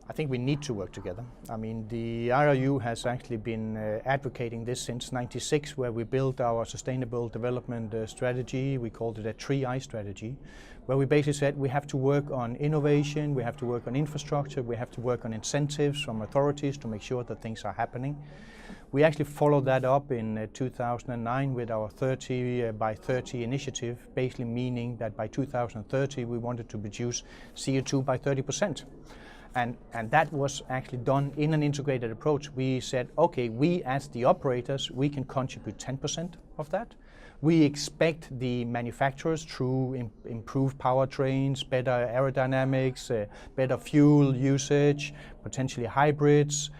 I think we need to work together. I mean, the IRU has actually been advocating this since '96, where we built our sustainable development strategy. We called it a 3I strategy, where we basically said we have to work on innovation, we have to work on infrastructure, we have to work on incentives from authorities to make sure that things are happening. We actually followed that up in 2009 with our 30 by 30 initiative, basically meaning that by 2030 we wanted to reduce CO2 by 30%. And that was actually done in an integrated approach. We said, okay, we as the operators, we can contribute 10% of that. We expect the manufacturers through improved powertrains, better aerodynamics, better fuel usage, potentially hybrids,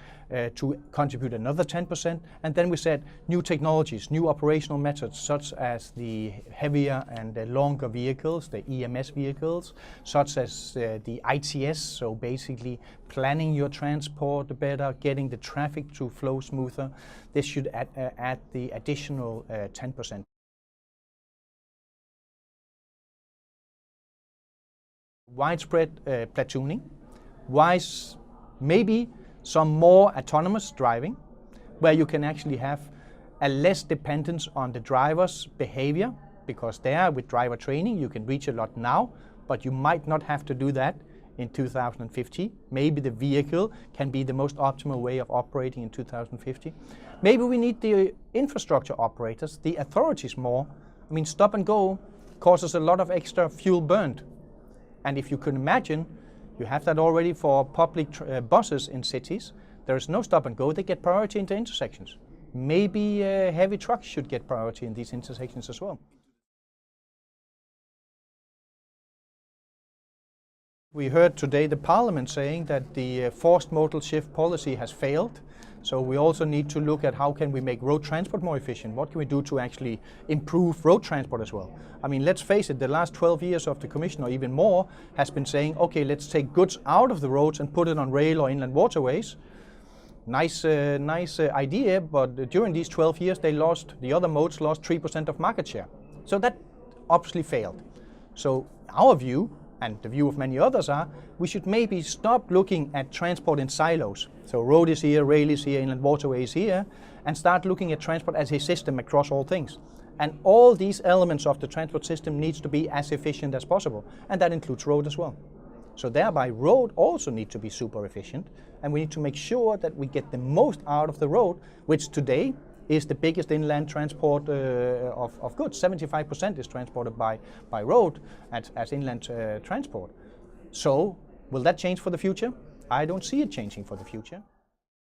to contribute another 10%. And then we said new technologies, new operational methods, such as the heavier and the longer vehicles, the EMS vehicles, such as the ITS, so basically planning your transport better, getting the traffic to flow smoother. This should add the additional 10%. Widespread platooning, maybe some more autonomous driving, where you can actually have a less dependence on the driver's behavior, because there with driver training you can reach a lot now, but you might not have to do that in 2050. Maybe the vehicle can be the most optimal way of operating in 2050. Maybe we need the infrastructure operators, the authorities more. I mean, stop and go causes a lot of extra fuel burned. And if you can imagine, you have that already for public buses in cities. There is no stop and go, they get priority into intersections. Maybe heavy trucks should get priority in these intersections as well. We heard today the Parliament saying that the forced modal shift policy has failed. So we also need to look at how can we make road transport more efficient? What can we do to actually improve road transport as well? I mean, let's face it, the last 12 years of the Commission, or even more, has been saying, okay, let's take goods out of the roads and put it on rail or inland waterways. Nice idea, but during these 12 years, the other modes lost 3% of market share. So that obviously failed. So our view, and the view of many others, are we should maybe stop looking at transport in silos. So road is here, rail is here, inland waterway is here, and start looking at transport as a system across all things. And all these elements of the transport system needs to be as efficient as possible, and that includes road as well. So thereby road also needs to be super efficient, and we need to make sure that we get the most out of the road, which today is the biggest inland transport of goods. 75% is transported by road as inland transport. So will that change for the future? I don't see it changing for the future.